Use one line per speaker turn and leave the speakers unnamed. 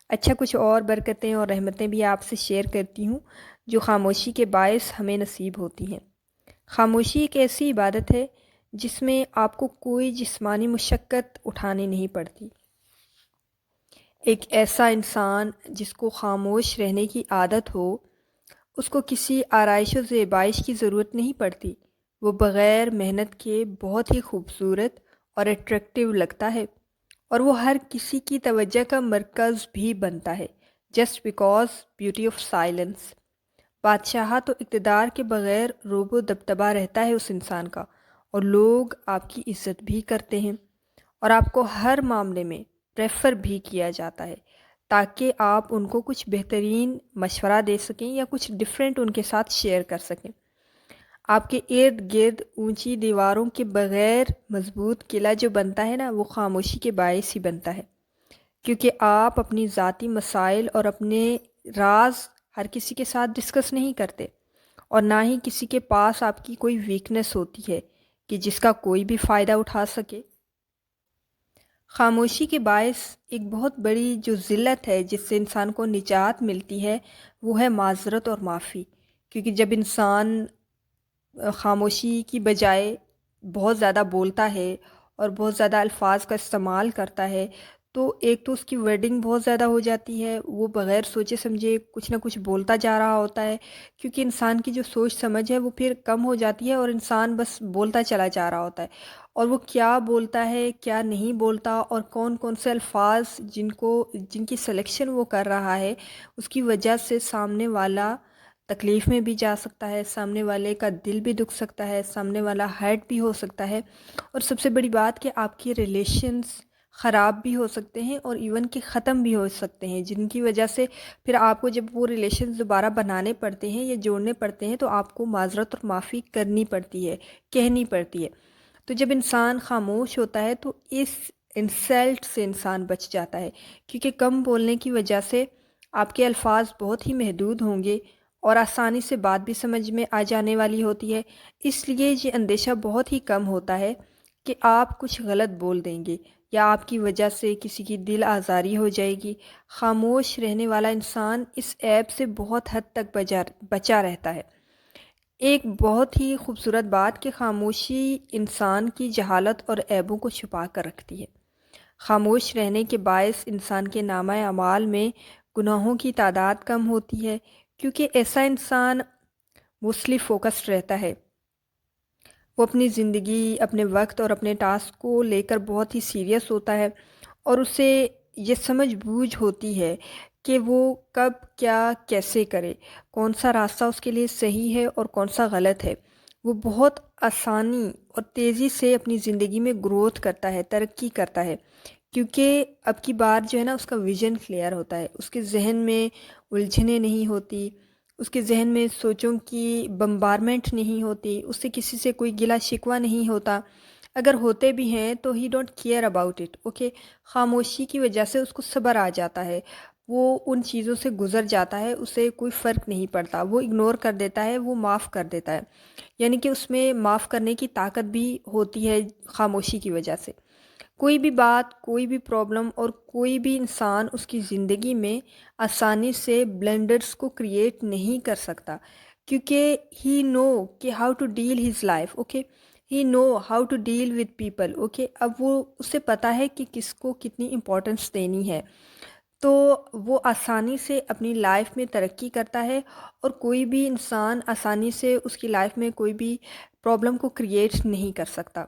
اچھا، کچھ اور برکتیں اور رحمتیں بھی آپ سے شیئر کرتی ہوں جو خاموشی کے باعث ہمیں نصیب ہوتی ہیں۔ خاموشی ایک ایسی عبادت ہے جس میں آپ کو کوئی جسمانی مشقت اٹھانی نہیں پڑتی۔ ایک ایسا انسان جس کو خاموش رہنے کی عادت ہو، اس کو کسی آرائش و زیبائش کی ضرورت نہیں پڑتی۔ وہ بغیر محنت کے بہت ہی خوبصورت اور اٹریکٹیو لگتا ہے، اور وہ ہر کسی کی توجہ کا مرکز بھی بنتا ہے، just because beauty of silence. بادشاہت و اقتدار کے بغیر روب و دبدبا رہتا ہے اس انسان کا، اور لوگ آپ کی عزت بھی کرتے ہیں، اور آپ کو ہر معاملے میں پریفر بھی کیا جاتا ہے تاکہ آپ ان کو کچھ بہترین مشورہ دے سکیں یا کچھ ڈفرینٹ ان کے ساتھ شیئر کر سکیں۔ آپ کے ارد گرد اونچی دیواروں کے بغیر مضبوط قلعہ جو بنتا ہے نا، وہ خاموشی کے باعث ہی بنتا ہے، کیونکہ آپ اپنی ذاتی مسائل اور اپنے راز ہر کسی کے ساتھ ڈسکس نہیں کرتے، اور نہ ہی کسی کے پاس آپ کی کوئی ویکنس ہوتی ہے کہ جس کا کوئی بھی فائدہ اٹھا سکے۔ خاموشی کے باعث ایک بہت بڑی جو ذلت ہے جس سے انسان کو نجات ملتی ہے، وہ ہے معذرت اور معافی۔ کیونکہ جب انسان خاموشی کی بجائے بہت زیادہ بولتا ہے اور بہت زیادہ الفاظ کا استعمال کرتا ہے، تو ایک تو اس کی ورڈنگ بہت زیادہ ہو جاتی ہے، وہ بغیر سوچے سمجھے کچھ نہ کچھ بولتا جا رہا ہوتا ہے، کیونکہ انسان کی جو سوچ سمجھ ہے وہ پھر کم ہو جاتی ہے اور انسان بس بولتا چلا جا رہا ہوتا ہے، اور وہ کیا بولتا ہے کیا نہیں بولتا اور کون کون سے الفاظ جن کی سلیکشن وہ کر رہا ہے، اس کی وجہ سے سامنے والا تکلیف میں بھی جا سکتا ہے، سامنے والے کا دل بھی دکھ سکتا ہے، سامنے والا ہرٹ بھی ہو سکتا ہے، اور سب سے بڑی بات کہ آپ کے ریلیشنز خراب بھی ہو سکتے ہیں اور ایون کہ ختم بھی ہو سکتے ہیں، جن کی وجہ سے پھر آپ کو جب وہ ریلیشنز دوبارہ بنانے پڑتے ہیں یا جوڑنے پڑتے ہیں تو آپ کو معذرت اور معافی کرنی پڑتی ہے، کہنی پڑتی ہے۔ تو جب انسان خاموش ہوتا ہے تو اس انسلٹ سے انسان بچ جاتا ہے، کیونکہ کم بولنے کی وجہ سے آپ کے الفاظ بہت ہی محدود ہوں گے اور آسانی سے بات بھی سمجھ میں آ جانے والی ہوتی ہے۔ اس لیے یہ اندیشہ بہت ہی کم ہوتا ہے کہ آپ کچھ غلط بول دیں گے یا آپ کی وجہ سے کسی کی دل آزاری ہو جائے گی۔ خاموش رہنے والا انسان اس عیب سے بہت حد تک بچا رہتا ہے۔ ایک بہت ہی خوبصورت بات کہ خاموشی انسان کی جہالت اور عیبوں کو چھپا کر رکھتی ہے۔ خاموش رہنے کے باعث انسان کے نامہ اعمال میں گناہوں کی تعداد کم ہوتی ہے، کیونکہ ایسا انسان موسٹلی فوکسڈ رہتا ہے۔ وہ اپنی زندگی، اپنے وقت اور اپنے ٹاسک کو لے کر بہت ہی سیریس ہوتا ہے، اور اسے یہ سمجھ بوجھ ہوتی ہے کہ وہ کب کیا کیسے کرے، کون سا راستہ اس کے لیے صحیح ہے اور کون سا غلط ہے۔ وہ بہت آسانی اور تیزی سے اپنی زندگی میں گروتھ کرتا ہے، ترقی کرتا ہے، کیونکہ اب کی بار جو ہے نا اس کا ویژن کلیئر ہوتا ہے، اس کے ذہن میں الجھنیں نہیں ہوتی، اس کے ذہن میں سوچوں کی بمبارمنٹ نہیں ہوتی، اس سے کسی سے کوئی گلا شکوہ نہیں ہوتا، اگر ہوتے بھی ہیں تو he don't care about it, okay. خاموشی کی وجہ سے اس کو صبر آ جاتا ہے، وہ ان چیزوں سے گزر جاتا ہے، اسے کوئی فرق نہیں پڑتا، وہ اگنور کر دیتا ہے، وہ معاف کر دیتا ہے، یعنی کہ اس میں معاف کرنے کی طاقت بھی ہوتی ہے خاموشی کی وجہ سے۔ کوئی بھی بات، کوئی بھی پرابلم اور کوئی بھی انسان اس کی زندگی میں آسانی سے بلنڈرز کو کریٹ نہیں کر سکتا، کیونکہ ہی نو کہ how to deal his life, okay, he know how to deal with people, okay. اب وہ اسے پتہ ہے کہ کس کو کتنی امپورٹنس دینی ہے، تو وہ آسانی سے اپنی لائف میں ترقی کرتا ہے، اور کوئی بھی انسان آسانی سے اس کی لائف میں کوئی بھی پرابلم کو کریٹ نہیں کر سکتا۔